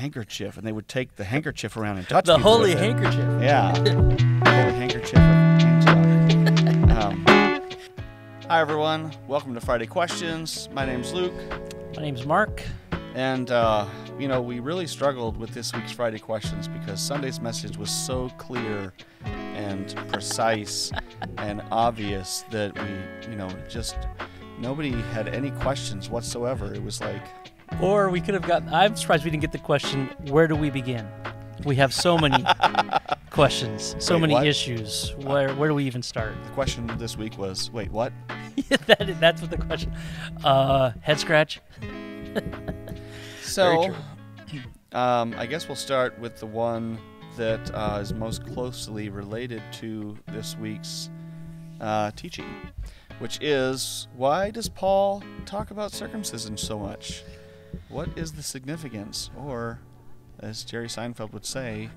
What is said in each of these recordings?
handkerchief, and they would take the handkerchief around and touch The people holy with it. handkerchief. Yeah. Holy handkerchief of Antioch. Hi, everyone. Welcome to Friday Questions. My name's Luke. My name's Mark. And, we really struggled with this week's Friday Questions because Sunday's message was so clear and precise and obvious that nobody had any questions whatsoever. It was like... Or we could have gotten... I'm surprised we didn't get the question, where do we begin? We have so many questions, so many issues. Where do we even start? The question this week was, wait, what? Yeah, that's what the question... head scratch? So, I guess we'll start with the one that is most closely related to this week's teaching, which is, why does Paul talk about circumcision so much? What is the significance? Or, as Jerry Seinfeld would say,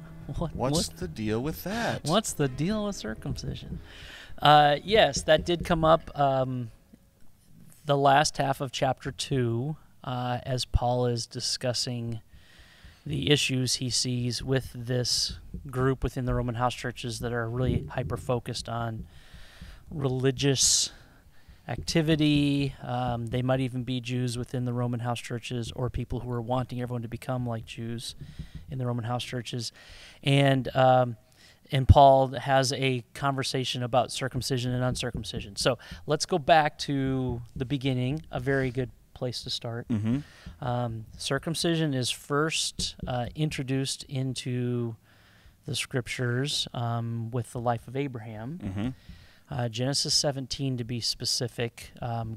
what's the deal with that? What's the deal with circumcision? Yes, that did come up the last half of chapter 2, as Paul is discussing the issues he sees with this group within the Roman house churches that are really hyper-focused on religious activity. They might even be Jews within the Roman house churches, or people who are wanting everyone to become like Jews in the Roman house churches. And Paul has a conversation about circumcision and uncircumcision. So let's go back to the beginning, a very good place to start. Mm-hmm. Circumcision is first introduced into the scriptures with the life of Abraham. Mm-hmm. Genesis 17, to be specific,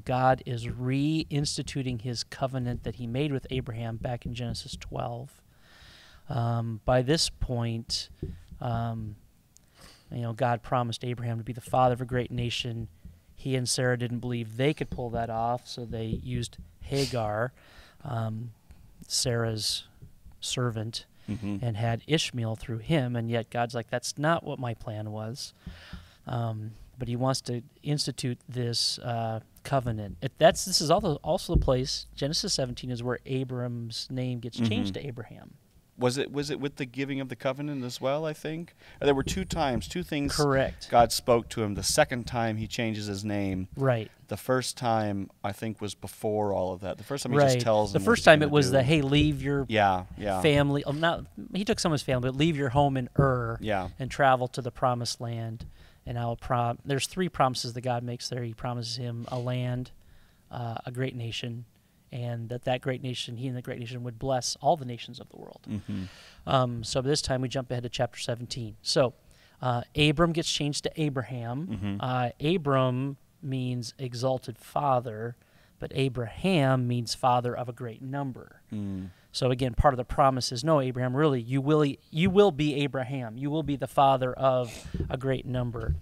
God is reinstituting his covenant that he made with Abraham back in Genesis 12. By this point, God promised Abraham to be the father of a great nation. He and Sarah didn't believe they could pull that off, so they used Hagar, Sarah's servant, Mm-hmm. and had Ishmael through him, and yet God's like, that's not what my plan was. But he wants to institute this covenant. This is also the place, Genesis 17 is where Abram's name gets changed to Abraham. Was it with the giving of the covenant as well, I think? There were two things. Correct. God spoke to him. The second time he changes his name. Right. The first time, I think, was before all of that. The first time he right. just tells him The first time it was hey, leave your family. He took some of his family, but leave your home in Ur and travel to the promised land. And there's 3 promises that God makes there. He promises him a land, a great nation, and that great nation, he and the great nation would bless all the nations of the world. Mm-hmm. So this time we jump ahead to chapter 17. So Abram gets changed to Abraham. Mm-hmm. Abram means exalted father, but Abraham means father of a great number. Mm. So again, part of the promise is, no, Abraham, really, you will be Abraham. You will be the father of a great number.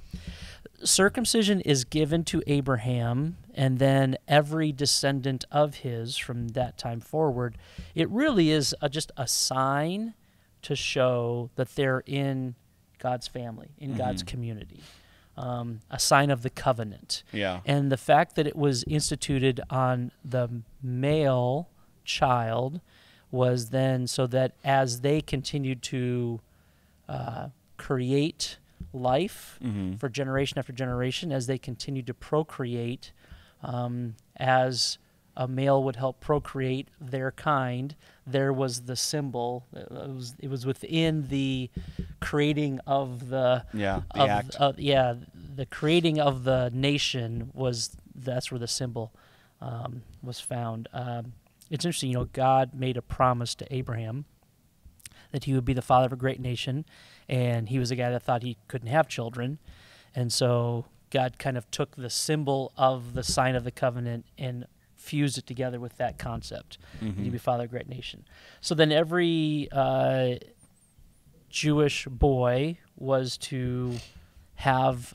Circumcision is given to Abraham, and then every descendant of his from that time forward. It really is just a sign to show that they're in God's family, in God's community. A sign of the covenant. Yeah. And the fact that it was instituted on the male child was then so that as they continued to create life for generation after generation, as they continued to procreate, as a male would help procreate their kind, there was the symbol. It was within the creating of the act. The creating of the nation that's where the symbol was found. It's interesting, God made a promise to Abraham that he would be the father of a great nation, and he was a guy that thought he couldn't have children, and so God kind of took the symbol of the sign of the covenant and fused it together with that concept. Mm-hmm. He'd be father of a great nation. So then every Jewish boy was to have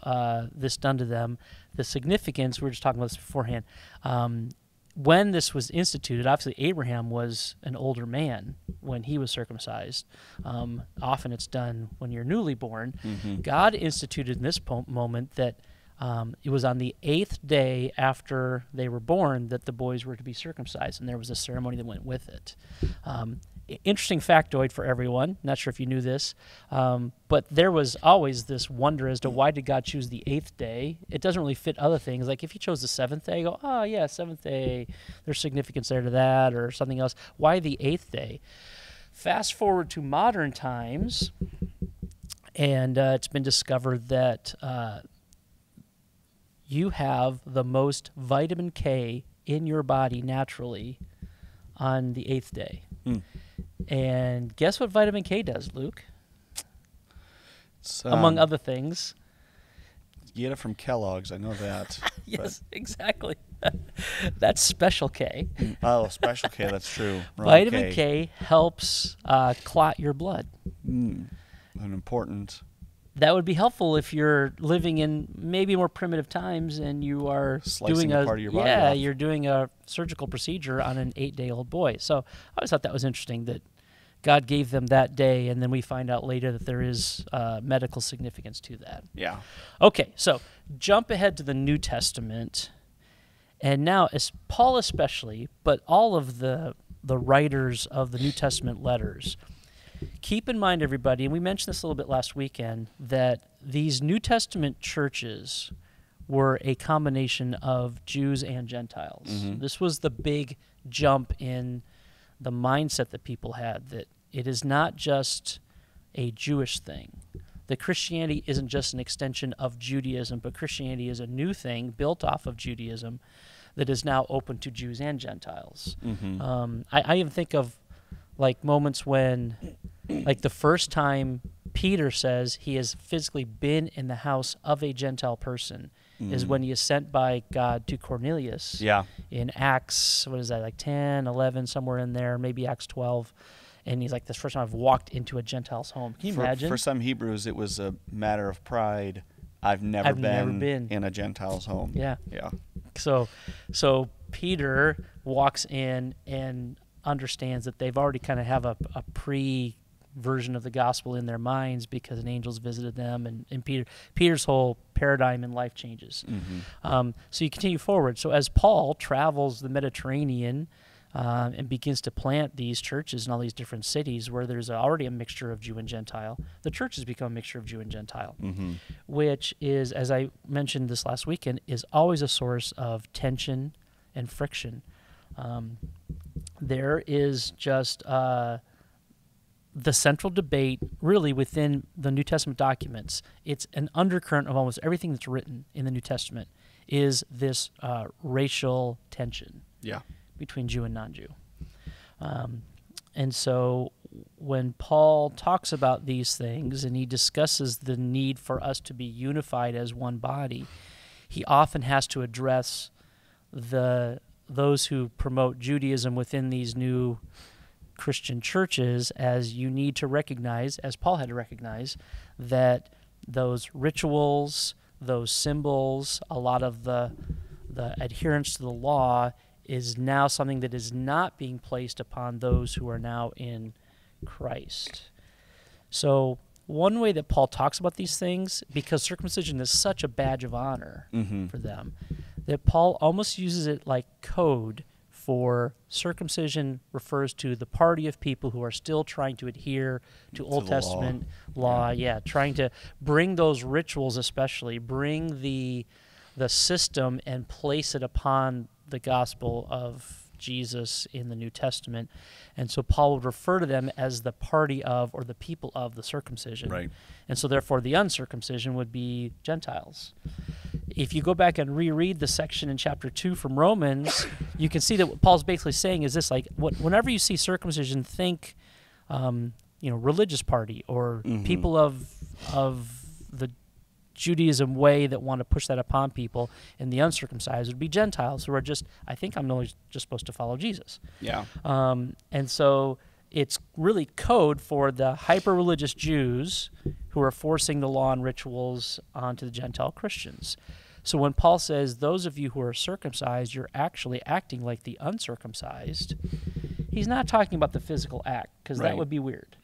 this done to them. The significance, we were just talking about this beforehand, when this was instituted, obviously Abraham was an older man when he was circumcised. Often it's done when you're newly born. Mm-hmm. God instituted in this moment that it was on the 8th day after they were born that the boys were to be circumcised, and there was a ceremony that went with it. interesting factoid for everyone. Not sure if you knew this, but there was always this wonder as to why did God choose the 8th day. It doesn't really fit other things. Like if he chose the 7th day, go, oh yeah, 7th day, there's significance there to that or something else. Why the 8th day? Fast forward to modern times, and it's been discovered that you have the most vitamin K in your body naturally on the 8th day. And guess what vitamin K does, Luke? Among other things. You get it from Kellogg's, I know that. Yes, exactly. That's Special K. Oh, Special K, that's true. Vitamin K helps clot your blood. An important... That would be helpful if you're living in maybe more primitive times and you are Slicing doing a part of your body off. You're doing a surgical procedure on an 8-day-old boy. So I always thought that was interesting that God gave them that day, and then we find out later that there is medical significance to that. Yeah. Okay, so jump ahead to the New Testament, and now, as Paul especially, but all of the writers of the New Testament letters, keep in mind, everybody, and we mentioned this a little bit last weekend, that these New Testament churches were a combination of Jews and Gentiles. Mm-hmm. This was the big jump in the mindset that people had, that it is not just a Jewish thing. That Christianity isn't just an extension of Judaism, but Christianity is a new thing built off of Judaism that is now open to Jews and Gentiles. Mm-hmm. I even think of like moments when, like the first time Peter says he has physically been in the house of a Gentile person is when he is sent by God to Cornelius. Yeah. In Acts, what is that, like 10, 11, somewhere in there, maybe Acts 12. And he's like, this first time I've walked into a Gentile's home. Can you imagine? For some Hebrews, it was a matter of pride. I've never been in a Gentile's home. Yeah. Yeah. So Peter walks in and understands that they've already kind of have a pre-version of the gospel in their minds because an angel's visited them, and Peter's whole paradigm in life changes. Mm-hmm. So you continue forward. So as Paul travels the Mediterranean and begins to plant these churches in all these different cities where there's already a mixture of Jew and Gentile, the church has become a mixture of Jew and Gentile, which is, as I mentioned this last weekend, is always a source of tension and friction. There is just the central debate really within the New Testament documents. It's an undercurrent of almost everything that's written in the New Testament is this racial tension between Jew and non-Jew. And so when Paul talks about these things and he discusses the need for us to be unified as one body, he often has to address those who promote Judaism within these new Christian churches as you need to recognize, as Paul had to recognize, that those rituals, those symbols, a lot of the adherence to the law is now something that is not being placed upon those who are now in Christ. So one way that Paul talks about these things, because circumcision is such a badge of honor for them, that Paul almost uses it like code for circumcision refers to the party of people who are still trying to adhere to Old Testament law. Yeah, trying to bring those rituals, especially bring the system and place it upon the gospel of Jesus in the New Testament. And so Paul would refer to them as the party of or the people of the circumcision. Right. And so therefore the uncircumcision would be Gentiles. If you go back and reread the section in chapter 2 from Romans, you can see that what Paul's basically saying is this, like, whenever you see circumcision, think, religious party or people of the Judaism way that want to push that upon people, and the uncircumcised would be Gentiles who are just, I think I'm only just supposed to follow Jesus. Yeah. And so it's really code for the hyper-religious Jews who are forcing the law and rituals onto the Gentile Christians. So when Paul says, those of you who are circumcised, you're actually acting like the uncircumcised, he's not talking about the physical act, because that would be weird.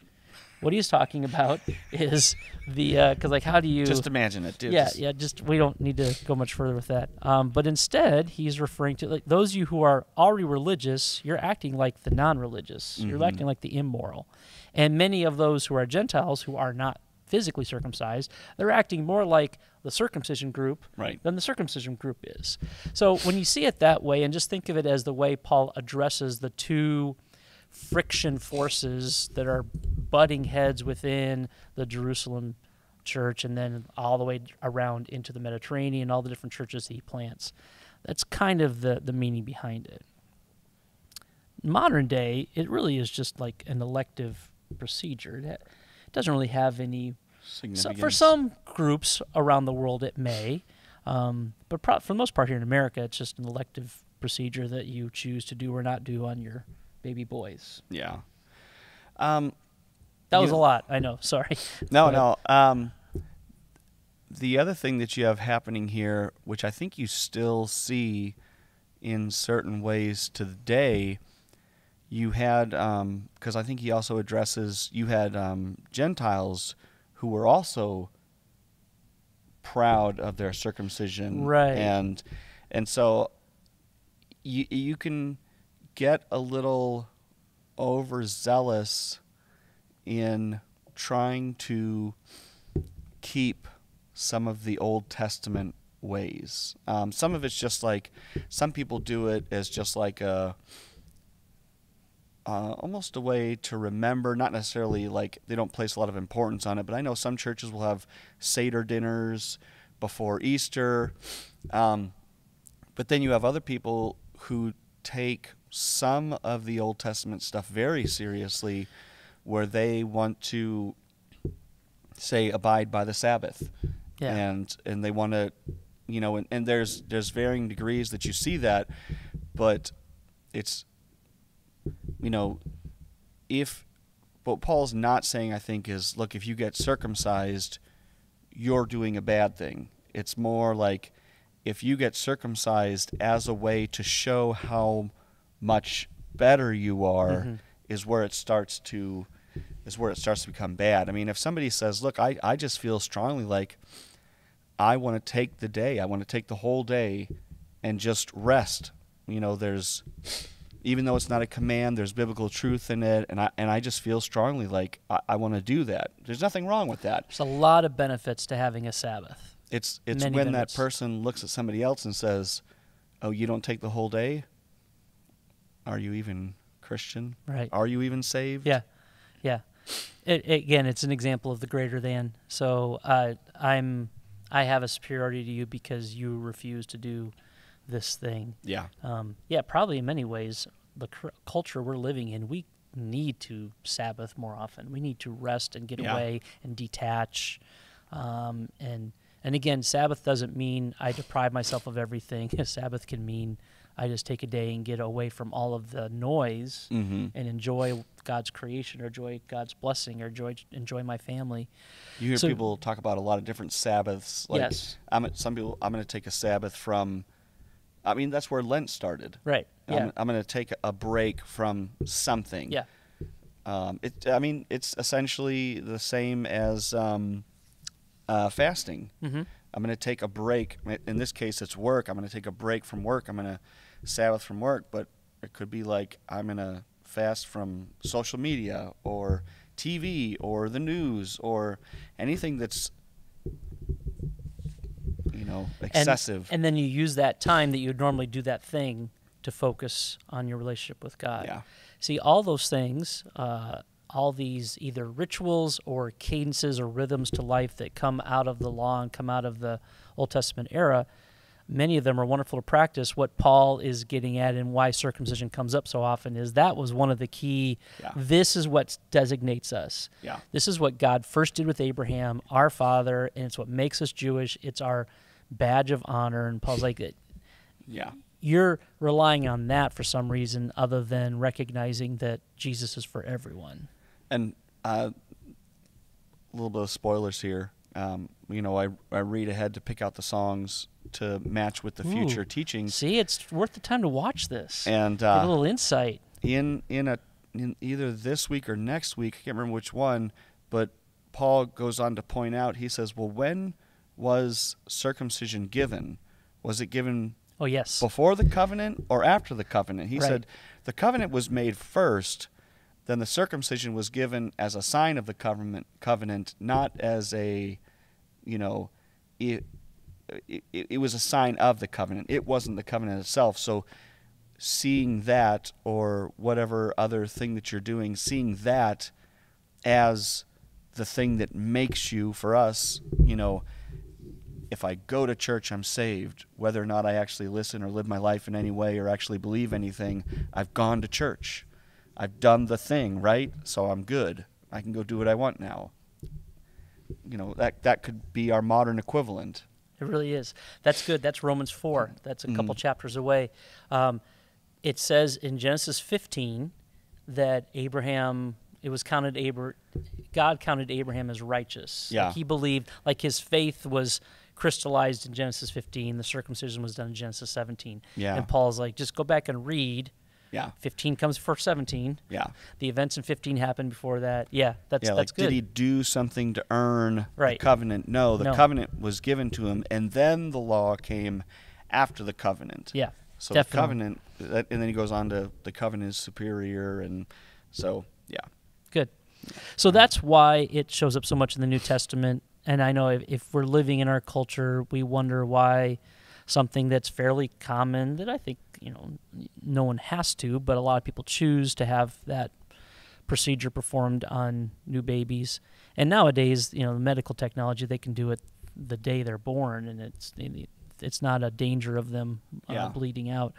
What he's talking about is because like how do you Just imagine it, dude. just we don't need to go much further with that. But instead, he's referring to like those of you who are already religious. You're acting like the non-religious. You're acting like the immoral, and many of those who are Gentiles who are not physically circumcised, they're acting more like the circumcision group than the circumcision group is. So when you see it that way, and just think of it as the way Paul addresses the two friction forces that are butting heads within the Jerusalem church and then all the way around into the Mediterranean, all the different churches that he plants. That's kind of the meaning behind it. Modern day, it really is just like an elective procedure. It doesn't really have any significance. For some groups around the world, it may. But for the most part here in America, it's just an elective procedure that you choose to do or not do on your baby boys. Yeah. That was a lot. I know. Sorry. No. The other thing that you have happening here, which I think you still see in certain ways to the day, you had, because I think he also addresses, you had Gentiles who were also proud of their circumcision. Right. And so you can get a little overzealous in trying to keep some of the Old Testament ways. Some of it's just like, some people do it as just like almost a way to remember, not necessarily like they don't place a lot of importance on it, but I know some churches will have Seder dinners before Easter. But then you have other people who take some of the Old Testament stuff very seriously, where they want to, say, abide by the Sabbath. Yeah. And they want to, and there's varying degrees that you see that, but it's, if what Paul's not saying, I think, is, look, if you get circumcised, you're doing a bad thing. It's more like, if you get circumcised as a way to show how much better you are, is where it starts to become bad. I mean, if somebody says, look, I just feel strongly like I want to take the day, I want to take the whole day and just rest. There's, even though it's not a command, there's biblical truth in it, and I just feel strongly like I want to do that. There's nothing wrong with that. There's a lot of benefits to having a Sabbath. It's Many when benefits. that person looks at somebody else and says, oh, you don't take the whole day? Are you even Christian? Right. Are you even saved? Yeah. Again, it's an example of the greater than. So I have a superiority to you because you refuse to do this thing. Yeah. Probably in many ways, the culture we're living in, we need to Sabbath more often. We need to rest and get away and detach. And again, Sabbath doesn't mean I deprive myself of everything. Sabbath can mean I just take a day and get away from all of the noise and enjoy God's creation, or enjoy God's blessing, or enjoy my family. You hear people talk about a lot of different Sabbaths. Like, yes. Some people, I'm going to take a Sabbath from, that's where Lent started. Right. Yeah. I'm going to take a break from something. Yeah. It's essentially the same as fasting. I'm going to take a break. In this case, it's work. I'm going to take a break from work. I'm going to Sabbath from work, but it could be like I'm going to fast from social media or TV or the news or anything that's, excessive. And then you use that time that you would normally do that thing to focus on your relationship with God. Yeah. See, all those things, all these either rituals or cadences or rhythms to life that come out of the law and come out of the Old Testament era, many of them are wonderful to practice. What Paul is getting at and why circumcision comes up so often is that was one of the key, this is what designates us. Yeah. This is what God first did with Abraham, our father, and it's what makes us Jewish. It's our badge of honor. And Paul's like, you're relying on that for some reason other than recognizing that Jesus is for everyone. And a little bit of spoilers here. I read ahead to pick out the songs to match with the future teachings. See, it's worth the time to watch this. And get a little insight. In in either this week or next week, I can't remember which one, but Paul goes on to point out, he says, well, when was circumcision given? Was it given before the covenant or after the covenant? He said the covenant was made first, then the circumcision was given as a sign of the covenant, not as a, it was a sign of the covenant. It wasn't the covenant itself. So seeing that, or whatever other thing that you're doing, seeing that as the thing that makes you, for us, if I go to church, I'm saved. Whether or not I actually listen or live my life in any way or actually believe anything, I've gone to church. I've done the thing, right? So I'm good. I can go do what I want now. That could be our modern equivalent. It really is. That's good. That's Romans 4. That's a couple chapters away. It says in Genesis 15 that God counted Abraham as righteous. Yeah. Like he believed, like his faith was crystallized in Genesis 15. The circumcision was done in Genesis 17. Yeah. And Paul's like, just go back and read. Yeah. 15 comes before 17. Yeah. The events in 15 happened before that. Yeah, that's good. Did he do something to earn the covenant? No, the covenant was given to him, and then the law came after the covenant. Yeah. So definitely. the covenant, and then he goes on to the covenant is superior, and so, yeah. Good. So that's why it shows up so much in the New Testament. And I know if we're living in our culture, we wonder why something that's fairly common, that I think, no one has to, but a lot of people choose to have that procedure performed on new babies. And nowadays, the medical technology, they can do it the day they're born, and it's not a danger of them bleeding out.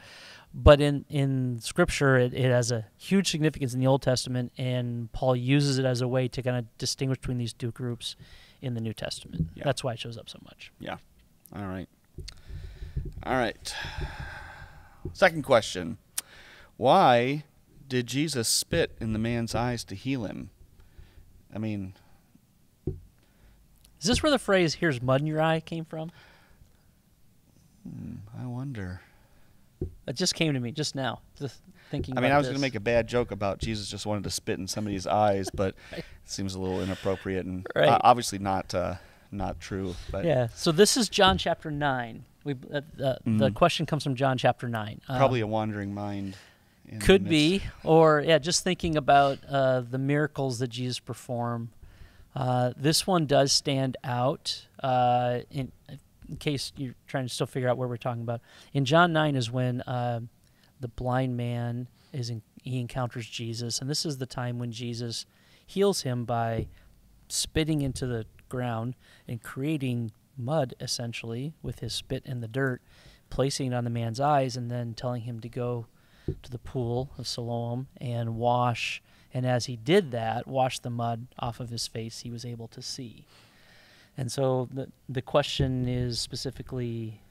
But in Scripture, it has a huge significance in the Old Testament, and Paul uses it as a way to kind of distinguish between these two groups in the New Testament. Yeah. That's why it shows up so much. Yeah. All right. Second question. Why did Jesus spit in the man's eyes to heal him? I mean... Is this where the phrase, "here's mud in your eye," came from? I wonder. It just came to me just now, just thinking about I was this. going to make a bad joke about Jesus just wanted to spit in somebody's eyes, but it seems a little inappropriate and obviously not true. But yeah, so this is John chapter 9. The question comes from John chapter 9. Probably a wandering mind. Could be, or just thinking about the miracles that Jesus performed. This one does stand out in case you're trying to still figure out where we're talking about. In John 9 is when the blind man he encounters Jesus, and this is the time when Jesus heals him by spitting into the ground and creating mud, essentially, with his spit in the dirt, placing it on the man's eyes, and then telling him to go to the pool of Siloam and wash. And as he did that, wash the mud off of his face, he was able to see. And so the question is specifically,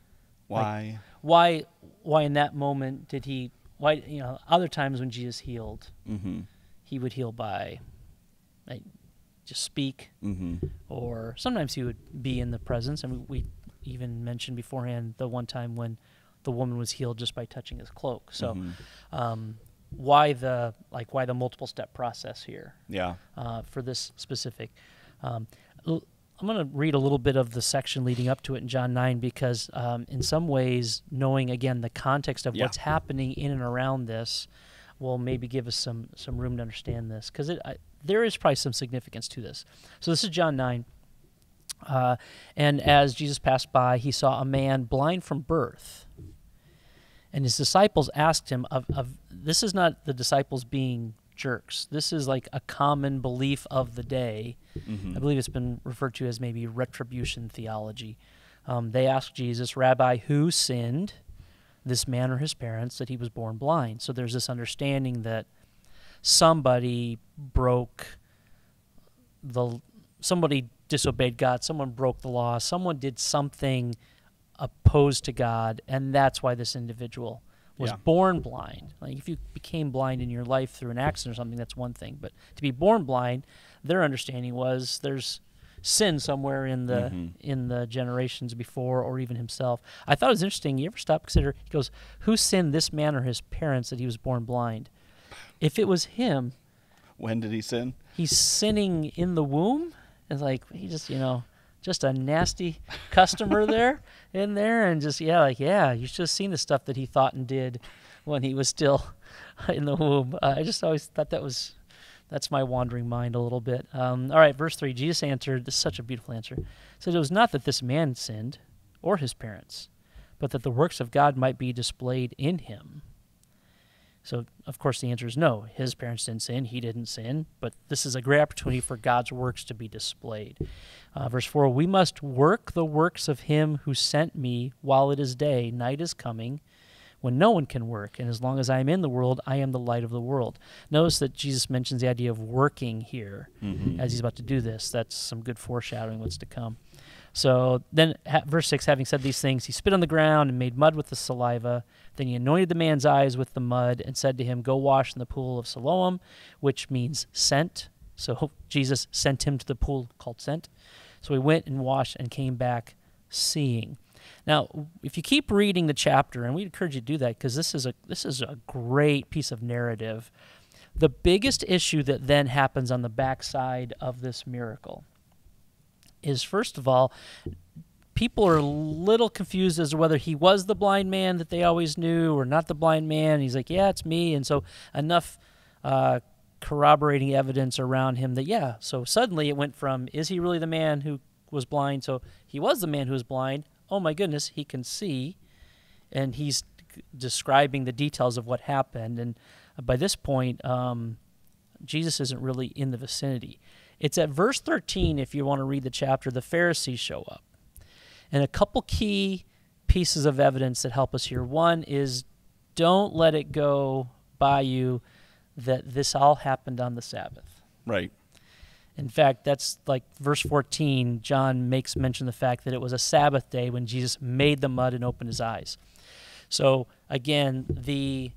why? Why in that moment did he? Why other times when Jesus healed, he would heal by just speak, or sometimes he would be in the presence. And we even mentioned beforehand the one time when the woman was healed just by touching his cloak. So, why the multiple step process here? Yeah. For this specific. I'm going to read a little bit of the section leading up to it in John 9 because in some ways, knowing, again, the context of what's happening in and around this will maybe give us some room to understand this, because there is probably some significance to this. So this is John 9. And as Jesus passed by, he saw a man blind from birth. And his disciples asked him, this is not the disciples being jerks. This is like a common belief of the day. I believe it's been referred to as maybe retribution theology. They asked Jesus, "Rabbi, who sinned, this man or his parents, that he was born blind?" So there's this understanding that somebody disobeyed God, someone broke the law, someone did something opposed to God, and that's why this individual was born blind. Like if you became blind in your life through an accident or something, that's one thing. But to be born blind, their understanding was there's sin somewhere in the generations before, or even himself. I thought it was interesting. You ever stop and consider? He goes, "Who sinned, this man or his parents, that he was born blind?" If it was him, When did he sin? He's sinning in the womb. It's like he just, just a nasty customer there in there, and just you should have seen the stuff that he thought and did when he was still in the womb. I just always thought that's my wandering mind a little bit. All right, verse 3, Jesus answered, this is such a beautiful answer, said, it was not that this man sinned or his parents, but that the works of God might be displayed in him. So, of course, the answer is no. His parents didn't sin. He didn't sin. But this is a great opportunity for God's works to be displayed. Verse 4, we must work the works of him who sent me while it is day. Night is coming when no one can work. And as long as I am in the world, I am the light of the world. Notice that Jesus mentions the idea of working here as he's about to do this. That's some good foreshadowing what's to come. So then, verse 6, having said these things, he spit on the ground and made mud with the saliva. Then he anointed the man's eyes with the mud and said to him, go wash in the pool of Siloam, which means sent. So Jesus sent him to the pool called Sent. So he went and washed and came back seeing. Now, if you keep reading the chapter, and we encourage you to do that because this is a great piece of narrative, the biggest issue that then happens on the backside of this miracle is, first of all, people are a little confused as to whether he was the blind man that they always knew or not the blind man. And he's like, yeah, it's me. And so enough corroborating evidence around him that, so suddenly it went from, is he really the man who was blind? So he was the man who was blind. Oh, my goodness, he can see. And he's describing the details of what happened. And by this point, Jesus isn't really in the vicinity. It's at verse 13, if you want to read the chapter, the Pharisees show up. And a couple key pieces of evidence that help us here. One is, don't let it go by you that this all happened on the Sabbath. Right. In fact, that's like verse 14, John makes mention of the fact that it was a Sabbath day when Jesus made the mud and opened his eyes. So again, the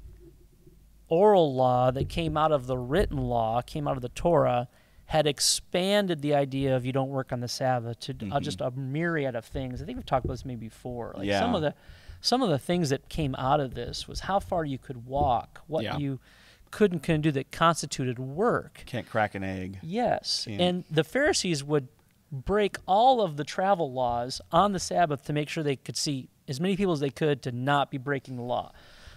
oral law that came out of the written law, came out of the Torah, had expanded the idea of you don't work on the Sabbath to just a myriad of things. I think we've talked about this maybe before. Like some of the things that came out of this was how far you could walk, what you couldn't do that constituted work. Can't crack an egg. Yes. And the Pharisees would break all of the travel laws on the Sabbath to make sure they could see as many people as they could to not be breaking the law.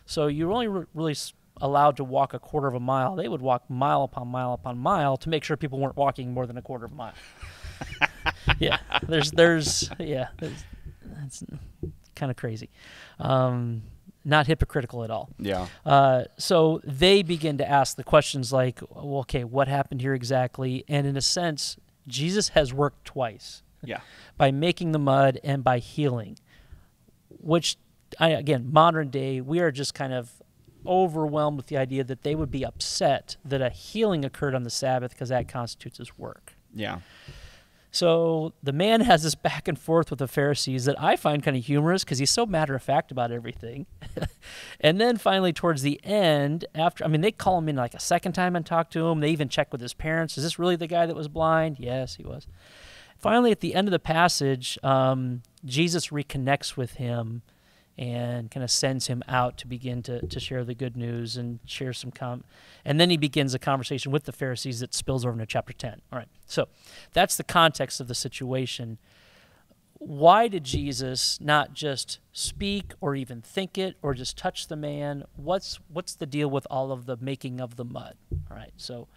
So you're only really allowed to walk a quarter of a mile. They would walk mile upon mile upon mile to make sure people weren't walking more than a quarter of a mile. That's kind of crazy. Not hypocritical at all. Yeah. So they begin to ask the questions like, well, okay, what happened here exactly? And in a sense, Jesus has worked twice. Yeah. By making the mud and by healing, which, again, modern day, we are just kind of overwhelmed with the idea that they would be upset that a healing occurred on the Sabbath because that constitutes his work. Yeah. So the man has this back and forth with the Pharisees that I find kind of humorous because he's so matter-of-fact about everything. And then finally towards the end, they call him in like a second time and talk to him. They even check with his parents. Is this really the guy that was blind? Yes, he was. Finally, at the end of the passage, Jesus reconnects with him and kind of sends him out to begin to share the good news and share some and then he begins a conversation with the Pharisees that spills over into chapter 10. All right, so that's the context of the situation. Why did Jesus not just speak or even think it or just touch the man? What's the deal with all of the making of the mud? All right, so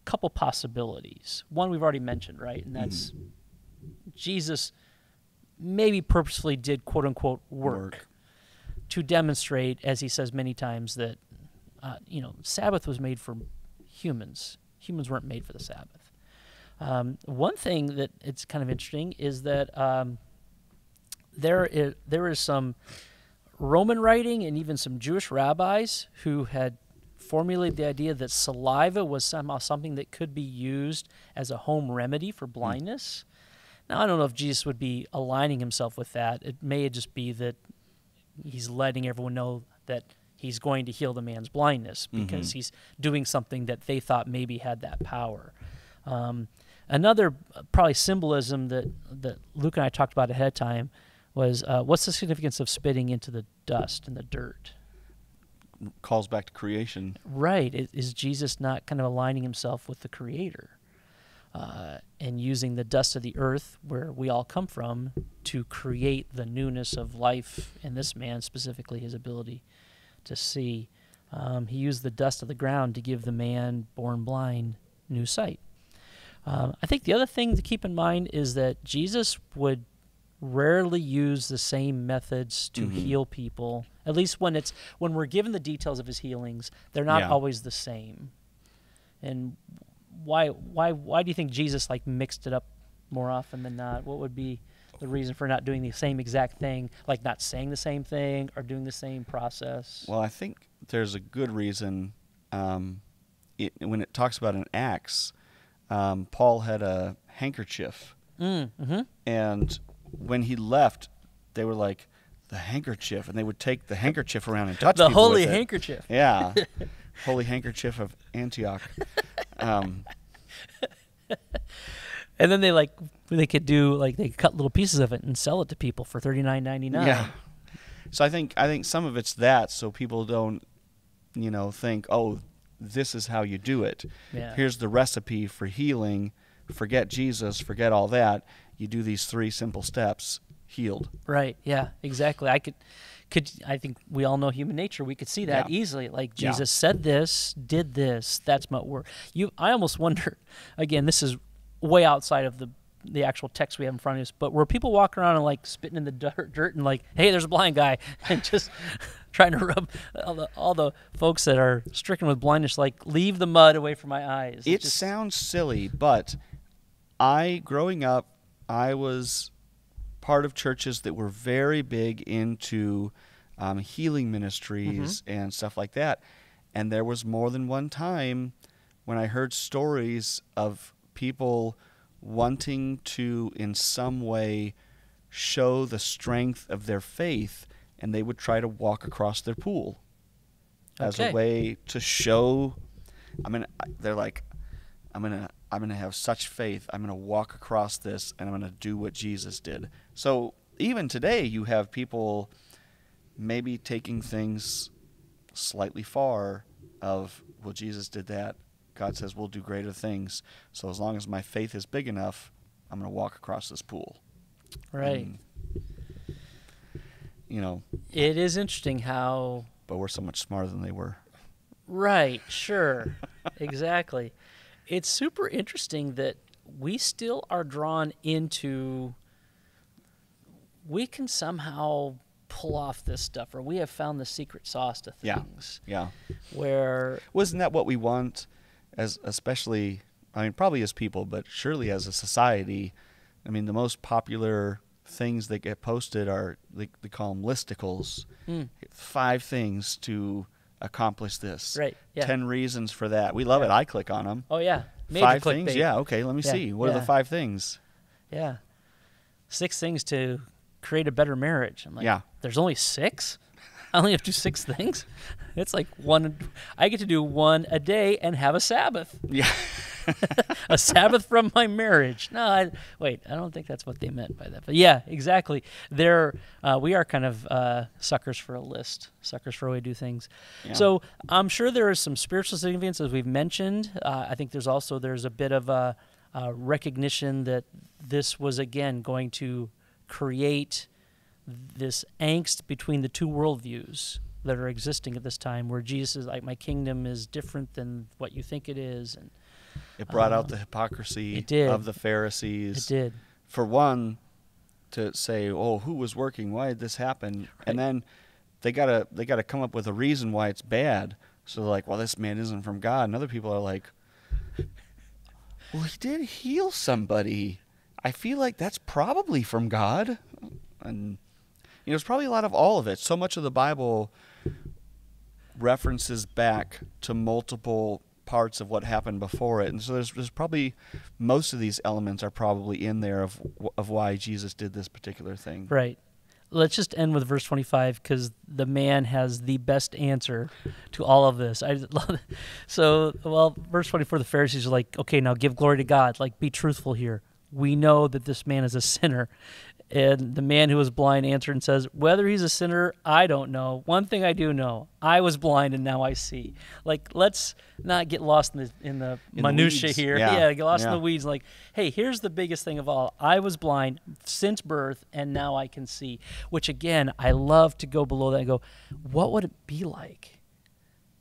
couple possibilities. One we've already mentioned, right, and that's Jesus maybe purposefully did quote-unquote work to demonstrate, as he says many times, that Sabbath was made for humans. Humans weren't made for the Sabbath. One thing that it's kind of interesting is that there is some Roman writing and even some Jewish rabbis who had formulated the idea that saliva was somehow something that could be used as a home remedy for blindness. Now, I don't know if Jesus would be aligning himself with that. It may just be that he's letting everyone know that he's going to heal the man's blindness because he's doing something that they thought maybe had that power. Another probably symbolism that Luke and I talked about ahead of time was what's the significance of spitting into the dust and the dirt? calls back to creation. Right. Is Jesus not kind of aligning himself with the Creator and using the dust of the earth, where we all come from, to create the newness of life in this man, specifically his ability to see? He used the dust of the ground to give the man born blind new sight. I think the other thing to keep in mind is that Jesus would rarely use the same methods to heal people. At least when we're given the details of his healings, they're not always the same. And why do you think Jesus mixed it up more often than not? What would be the reason for not doing the same exact thing, like not saying the same thing or doing the same process? Well, I think there's a good reason. When it talks about in Acts, Paul had a handkerchief, and when he left, they were like, the handkerchief, and they would take the handkerchief around and touch the people holy with it. handkerchief. Yeah, holy handkerchief of Antioch. And then they could do they could cut little pieces of it and sell it to people for $39.99. Yeah. So I think some of it's that, so people don't, think, oh, this is how you do it. Yeah. Here's the recipe for healing. Forget Jesus, forget all that. You do these 3 simple steps, healed. Right. Yeah. Exactly. I think we all know human nature. We could see that easily. Jesus said this, did this. That's my word. I almost wonder. Again, this is way outside of the actual text we have in front of us, but were people walking around and spitting in the dirt and hey, there's a blind guy, and just trying to rub all the folks that are stricken with blindness, leave the mud away from my eyes? It sounds silly, but growing up, I was part of churches that were very big into healing ministries and stuff like that. And there was more than one time when I heard stories of people wanting to, in some way, show the strength of their faith, and they would try to walk across their pool as a way to show. They're like, I'm gonna have such faith. I'm gonna walk across this, and I'm gonna do what Jesus did. So even today, you have people maybe taking things slightly far. Of, well, Jesus did that. God says we'll do greater things. So as long as my faith is big enough, I'm going to walk across this pool. Right. And, it is interesting how. But we're so much smarter than they were. Right. Sure. Exactly. It's super interesting that we still are drawn into. We can somehow pull off this stuff, or we have found the secret sauce to things. Yeah. Where wasn't that what we want? Especially, probably as people, but surely as a society. The most popular things that get posted are, they call them listicles. 5 things to accomplish this. Right. Yeah. 10 reasons for that. We love it. I click on them. Oh, yeah. Major 5 clickbait. things? Yeah, okay, let me see. What are the 5 things? Yeah. 6 things to create a better marriage. I'm like, there's only 6? I only have to do 6 things? It's like one. I get to do 1 a day and have a Sabbath. Yeah. A Sabbath from my marriage. No, I don't think that's what they meant by that. But yeah, exactly. We are kind of suckers for a list, suckers for a way to do things. Yeah. So I'm sure there is some spiritual significance, as we've mentioned. I think there's a bit of a recognition that this was, again, going to create this angst between the 2 worldviews that are existing at this time, where Jesus is like, my kingdom is different than what you think it is. And it brought out the hypocrisy of the Pharisees. It did. For one, to say, oh, who was working? Why did this happen? Right. And then they gotta come up with a reason why it's bad. So they're like, well, this man isn't from God. And other people are like, well, he did heal somebody. I feel like that's probably from God. And there's probably a lot of all of it. So much of the Bible references back to multiple parts of what happened before it, and so there's probably most of these elements are probably in there of why Jesus did this particular thing. Right. Let's just end with verse 25, because the man has the best answer to all of this. I love it. So, verse 24, the Pharisees are like, okay, now give glory to God. Be truthful here. We know that this man is a sinner. And the man who was blind answered and says, whether he's a sinner, I don't know. One thing I do know, I was blind and now I see. Like, let's not get lost in the minutia here. Yeah. Get lost in the weeds. Like, hey, here's the biggest thing of all. I was blind since birth and now I can see. Which, again, I love to go below that and go, what would it be like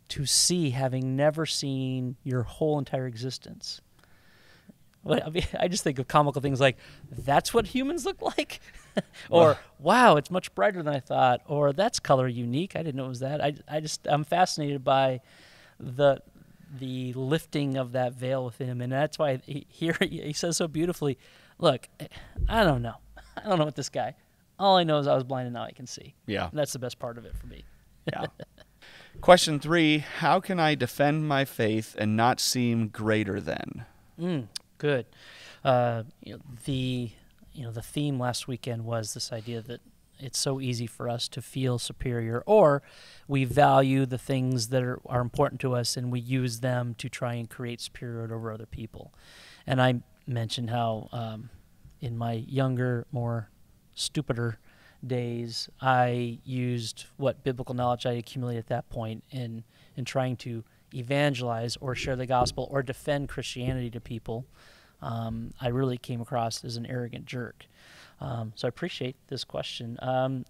to see having never seen your whole entire existence? I mean, I just think of comical things like, that's what humans look like? Or, wow, it's much brighter than I thought. Or, that's color unique. I didn't know it was that. I'm fascinated by the lifting of that veil with him. And that's why he says so beautifully, look, I don't know. I don't know what this guy. All I know is I was blind and now I can see. Yeah. And that's the best part of it for me. Yeah. Question 3, how can I defend my faith and not seem greater than? Good. The theme last weekend was this idea that it's so easy for us to feel superior, or we value the things that are important to us and we use them to try and create superiority over other people. And I mentioned how in my younger, more stupider days, I used what biblical knowledge I accumulated at that point in trying to evangelize or share the gospel or defend Christianity to people. I really came across as an arrogant jerk. So I appreciate this question.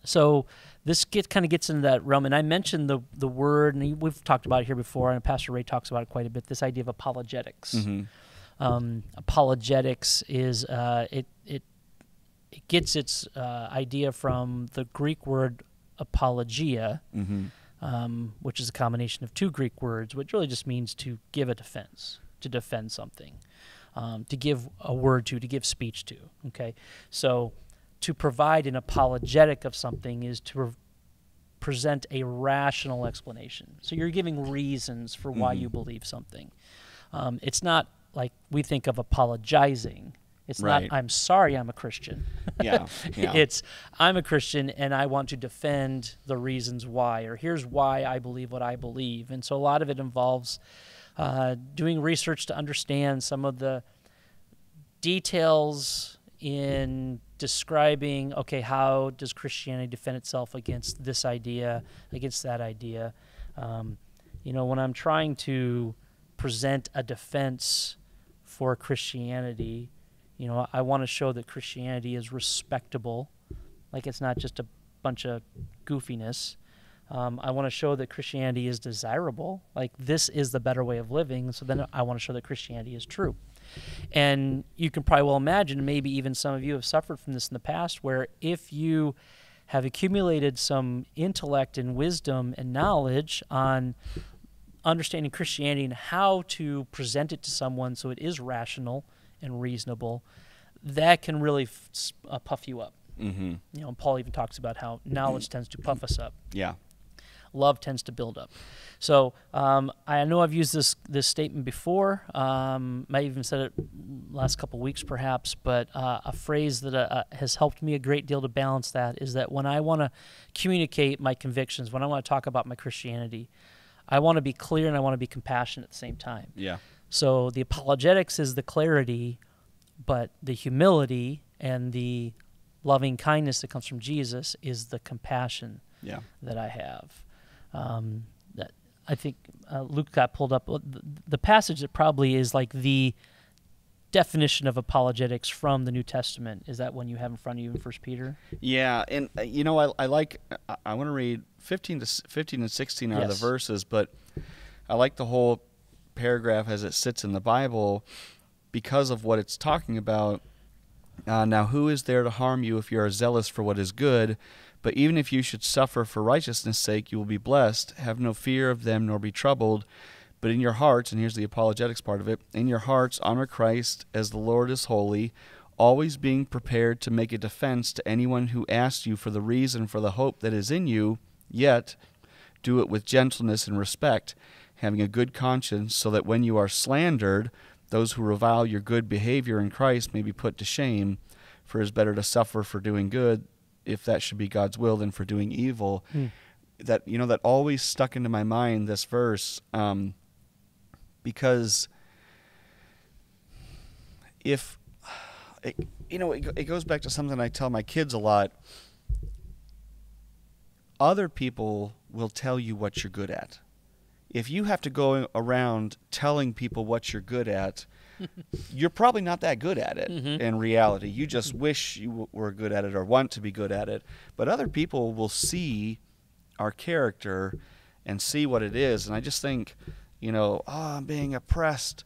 So this kind of gets into that realm, and I mentioned the word, and we've talked about it here before, and Pastor Ray talks about it quite a bit, this idea of apologetics. Mm-hmm. Apologetics is, it gets its idea from the Greek word apologia, which is a combination of two Greek words, which really just means to give a defense, to defend something, to give a word to give speech to. Okay, so to provide an apologetic of something is to present a rational explanation. So you're giving reasons for why you believe something. It's not like we think of apologizing. It's not, I'm sorry I'm a Christian. Yeah. It's, I'm a Christian and I want to defend the reasons why, or here's why I believe what I believe. And so a lot of it involves doing research to understand some of the details in describing, okay, how does Christianity defend itself against this idea, against that idea. When I'm trying to present a defense for Christianity, I want to show that Christianity is respectable, like it's not just a bunch of goofiness. I want to show that Christianity is desirable, like this is the better way of living, so then I want to show that Christianity is true. And you can probably well imagine, maybe even some of you have suffered from this in the past, where if you have accumulated some intellect and wisdom and knowledge on understanding Christianity and how to present it to someone so it is rational and reasonable, that can really puff you up. Mm-hmm. Paul even talks about how knowledge tends to puff us up. Yeah. Love tends to build up. So I know I've used this statement before. I even said it last couple weeks perhaps, but a phrase that has helped me a great deal to balance that is that when I want to communicate my convictions, when I want to talk about my Christianity, I want to be clear and I want to be compassionate at the same time. Yeah. So the apologetics is the clarity, but the humility and the loving kindness that comes from Jesus is the compassion that I have. That I think Luke got pulled up. The passage that probably is like the definition of apologetics from the New Testament is that one you have in front of you in 1 Peter? Yeah, and I want to read 15 and 16 are the verses, but I like the whole paragraph as it sits in the Bible because of what it's talking about. Now, who is there to harm you if you are zealous for what is good? But even if you should suffer for righteousness' sake, you will be blessed. Have no fear of them, nor be troubled. But in your hearts, and here's the apologetics part of it, in your hearts honor Christ as the Lord is holy, always being prepared to make a defense to anyone who asks you for the reason for the hope that is in you, yet do it with gentleness and respect, having a good conscience, so that when you are slandered, those who revile your good behavior in Christ may be put to shame. For it is better to suffer for doing good, if that should be God's will, than for doing evil. That always stuck into my mind, this verse, because if it goes back to something I tell my kids a lot. Other people will tell you what you're good at. If you have to go around telling people what you're good at, you're probably not that good at it in reality. You just wish you were good at it or want to be good at it. But other people will see our character and see what it is. And I just think, I'm being oppressed.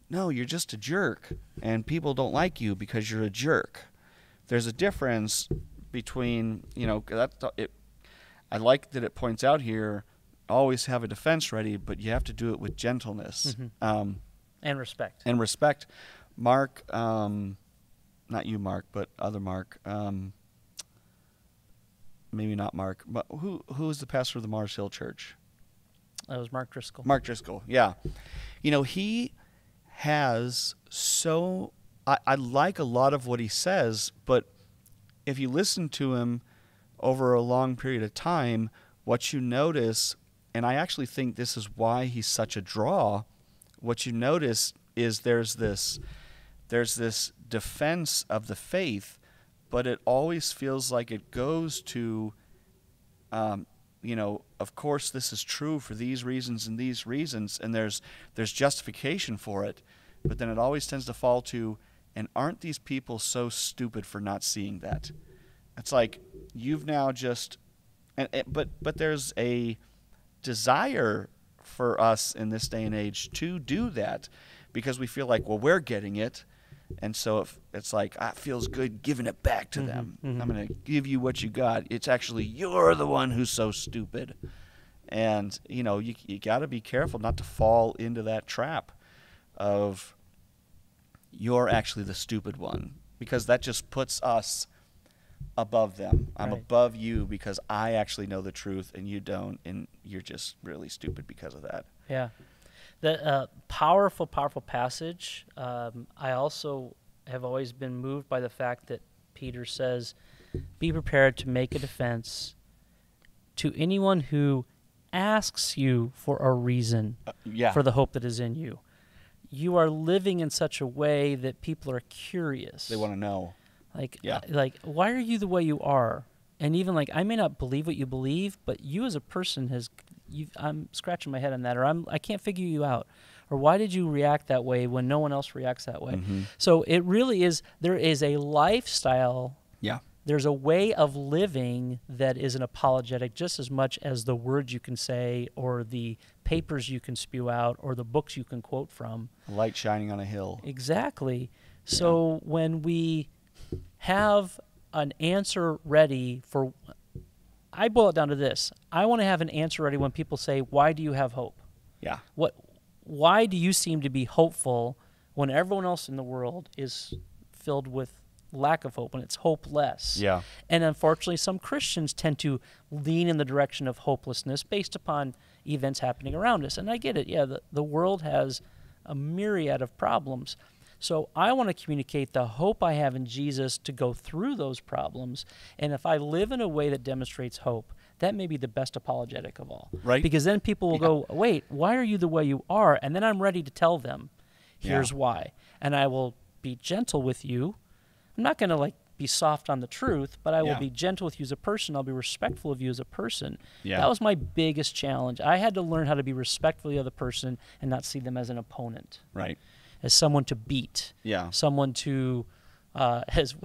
No, you're just a jerk. And people don't like you because you're a jerk. There's a difference between, I like that it points out here, always have a defense ready, but you have to do it with gentleness. And respect. And respect. Mark, not you, Mark, but other Mark. Maybe not Mark. But who is the pastor of the Mars Hill Church? That was Mark Driscoll. Mark Driscoll, yeah. He has I like a lot of what he says, but if you listen to him over a long period of time, what you notice, and I actually think this is why he's such a draw, what you notice is there's this defense of the faith, but it always feels like it goes to, of course this is true for these reasons and these reasons, and there's justification for it, but then it always tends to fall to, and aren't these people so stupid for not seeing that? It's like you've now just, but there's a desire for us in this day and age to do that because we feel like, well, we're getting it. And so if it's like, it feels good giving it back to them. I'm going to give you what you got. It's actually you're the one who's so stupid. And, you got to be careful not to fall into that trap of you're actually the stupid one, because that just puts us above them. I'm above you because I actually know the truth and you don't, and you're just really stupid because of that. Yeah. The powerful passage. I also have always been moved by the fact that Peter says, be prepared to make a defense to anyone who asks you for a reason for the hope that is in you. You are living in such a way that people are curious. They want to know. Like, why are you the way you are? And even I may not believe what you believe, but you as a person I'm scratching my head on that, or I can't figure you out, or why did you react that way when no one else reacts that way? So it really is. There is a lifestyle. Yeah. There's a way of living that is an apologetic just as much as the words you can say or the papers you can spew out or the books you can quote from. A light shining on a hill. Exactly. So when we have an answer ready for, I boil it down to this. I want to have an answer ready when people say, why do you have hope? Yeah. Why do you seem to be hopeful when everyone else in the world is filled with lack of hope and it's hopeless? Yeah. And unfortunately, some Christians tend to lean in the direction of hopelessness based upon events happening around us. And I get it. Yeah, the world has a myriad of problems. So I want to communicate the hope I have in Jesus to go through those problems. And if I live in a way that demonstrates hope, that may be the best apologetic of all. Right. Because then people will go, wait, why are you the way you are? And then I'm ready to tell them, here's why. And I will be gentle with you. I'm not going to be soft on the truth, but I will be gentle with you as a person. I'll be respectful of you as a person. Yeah. That was my biggest challenge. I had to learn how to be respectful of the other person and not see them as an opponent. Right. As someone to beat. Yeah. Someone to, as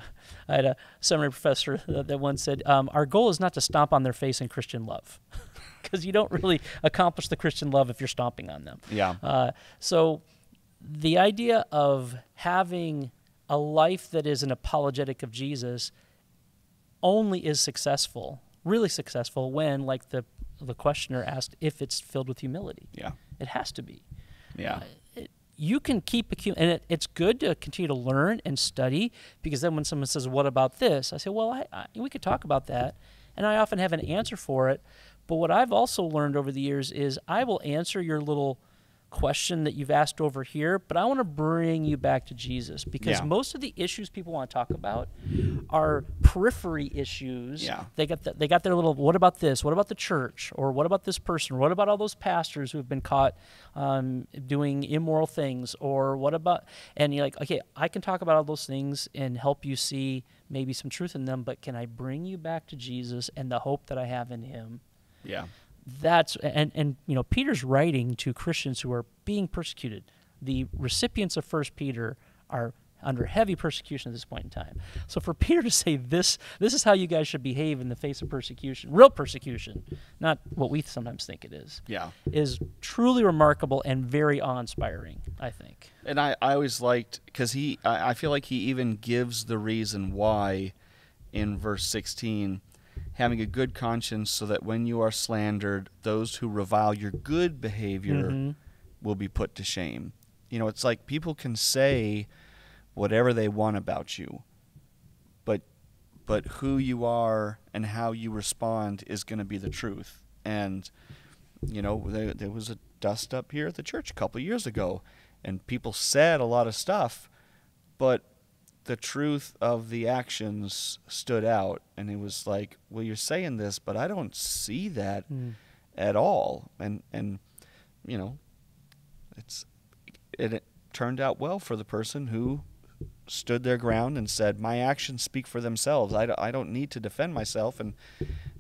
I had a seminary professor that once said, our goal is not to stomp on their face in Christian love. Because you don't really accomplish the Christian love if you're stomping on them. Yeah. So the idea of having a life that is an apologetic of Jesus only is successful, really successful, when, like the questioner asked, if it's filled with humility. Yeah. It has to be. Yeah. You can keep and it's good to continue to learn and study, because then when someone says, what about this? I say, well, we could talk about that. And I often have an answer for it. But what I've also learned over the years is I will answer your little question that you've asked over here, but I want to bring you back to Jesus, because Yeah. most of the issues people want to talk about are periphery issues. Yeah. They got their little, what about this? What about the church? Or what about this person? What about all those pastors who have been caught doing immoral things? Or what about, and you're like, okay, I can talk about all those things and help you see maybe some truth in them, but can I bring you back to Jesus and the hope that I have in him? Yeah. That's and Peter's writing to Christians who are being persecuted. The recipients of 1 Peter are under heavy persecution at this point in time. So for Peter to say this is how you guys should behave in the face of persecution, real persecution, not what we sometimes think it is, is truly remarkable and very awe-inspiring, I think. And I always liked, because I feel like he even gives the reason why in verse 16, having a good conscience, so that when you are slandered, those who revile your good behavior will be put to shame. It's like people can say whatever they want about you, but who you are and how you respond is going to be the truth. And there was a dust up here at the church a couple of years ago, and people said a lot of stuff, but the truth of the actions stood out, and it was like, well, you're saying this, but I don't see that at all. And it turned out well for the person who stood their ground and said, my actions speak for themselves. I don't need to defend myself. And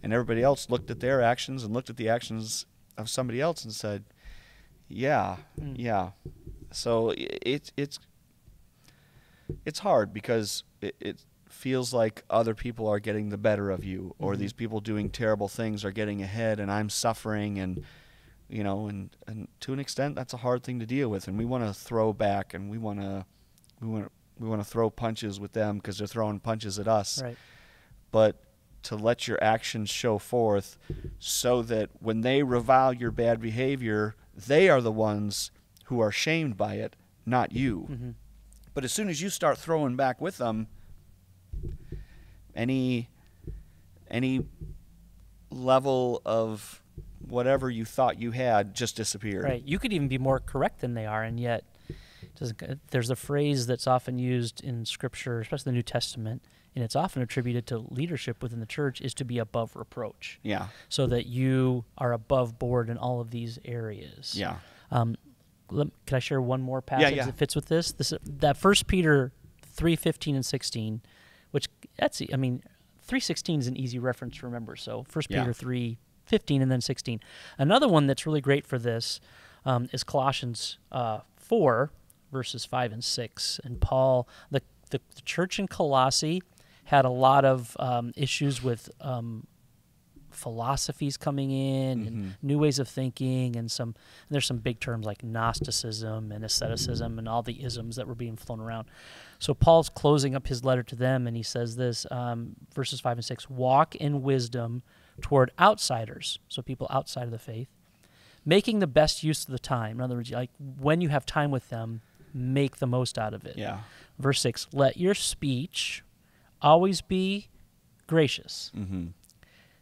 everybody else looked at their actions and looked at the actions of somebody else and said, yeah. So it's hard, because it feels like other people are getting the better of you, or these people doing terrible things are getting ahead, and I'm suffering, and and to an extent that's a hard thing to deal with, and we want to throw back, and we want to throw punches with them because they're throwing punches at us. Right. But to let your actions show forth, so that when they revile your bad behavior, they are the ones who are shamed by it, not you. But as soon as you start throwing back with them, any level of whatever you thought you had just disappeared. Right. You could even be more correct than they are, and yet there's a phrase that's often used in Scripture, especially the New Testament, and it's often attributed to leadership within the church, is to be above reproach. Yeah. So that you are above board in all of these areas. Yeah. Can I share one more passage that fits with this? That 1 Peter 3:15 and 16, which 3:16 is an easy reference to remember. So 1 Peter 3:15 and then 16. Another one that's really great for this is Colossians 4 verses 5 and 6. And Paul, the church in Colossae had a lot of issues with philosophies coming in and new ways of thinking, and there's some big terms like Gnosticism and asceticism and all the isms that were being flown around. So Paul's closing up his letter to them, and he says this, verses 5 and 6, walk in wisdom toward outsiders, so people outside of the faith, making the best use of the time. In other words, like when you have time with them, make the most out of it. Yeah. Verse 6, let your speech always be gracious,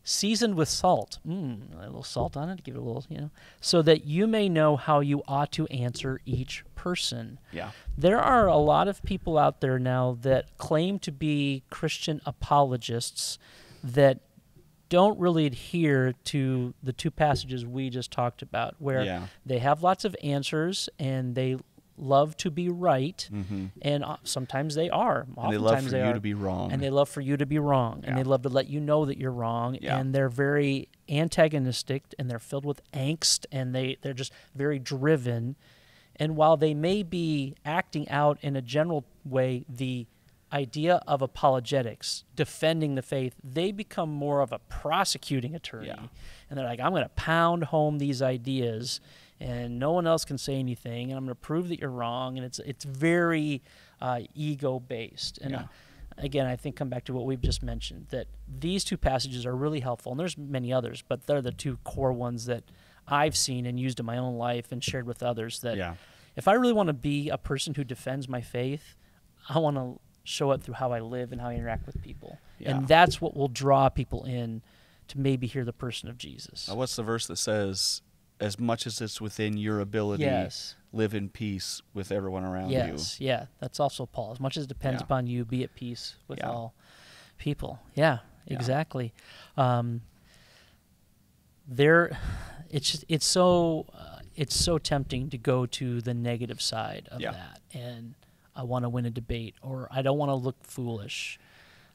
seasoned with salt, a little salt on it, give it a little, so that you may know how you ought to answer each person. Yeah. There are a lot of people out there now that claim to be Christian apologists that don't really adhere to the two passages we just talked about, where they have lots of answers and they love to be right, and sometimes they are. And they love for you to be wrong. And they love for you to be wrong, and they love to let you know that you're wrong, and they're very antagonistic, and they're filled with angst, and they're just very driven. And while they may be acting out in a general way the idea of apologetics, defending the faith, they become more of a prosecuting attorney. And they're like, I'm going to pound home these ideas, and no one else can say anything, and I'm going to prove that you're wrong. And it's very ego-based. And again, I think come back to what we've just mentioned, that these two passages are really helpful, and there's many others, but they're the two core ones that I've seen and used in my own life and shared with others, that if I really want to be a person who defends my faith, I want to show it through how I live and how I interact with people. And that's what will draw people in to maybe hear the person of Jesus. What's the verse that says, as much as it's within your ability, Yes. live in peace with everyone around you. Yes. Yeah. That's also Paul. As much as it depends Yeah. upon you, be at peace with Yeah. all people. Yeah. Yeah. Exactly. There, it's so tempting to go to the negative side of Yeah. that, and I want to win a debate, or I don't want to look foolish.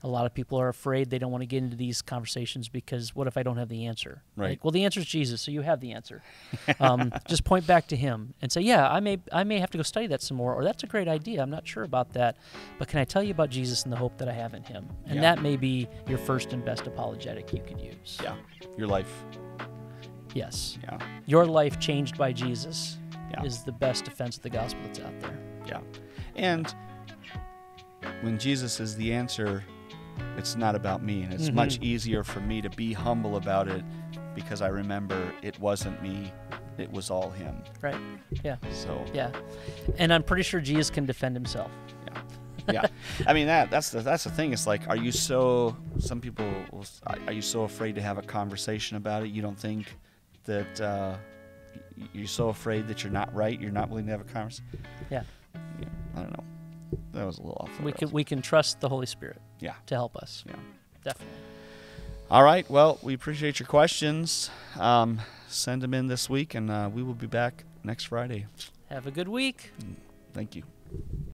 A lot of people are afraid. They don't want to get into these conversations because what if I don't have the answer? Right. Like, well, the answer is Jesus, so you have the answer. Just point back to him and say, yeah, I may have to go study that some more, or that's a great idea. I'm not sure about that, but can I tell you about Jesus and the hope that I have in him? And Yeah. that may be your first and best apologetic you could use. Yeah. Your life. Yes. Yeah. Your life changed by Jesus Yeah. is the best defense of the gospel that's out there. Yeah. And when Jesus is the answer, it's not about me. And it's Mhm. much easier for me to be humble about it because I remember it wasn't me, it was all him. Right. Yeah. So, Yeah. And I'm pretty sure Jesus can defend himself. yeah. I mean, that's the thing. It's like, are you so afraid to have a conversation about it? You don't think that you're so afraid that you're not right? You're not willing to have a conversation? Yeah. I don't know. That was a little off the We rails. can trust the Holy Spirit Yeah. to help us. Yeah. Definitely. All right. Well, we appreciate your questions. Send them in this week, and we will be back next Friday. Have a good week. Thank you.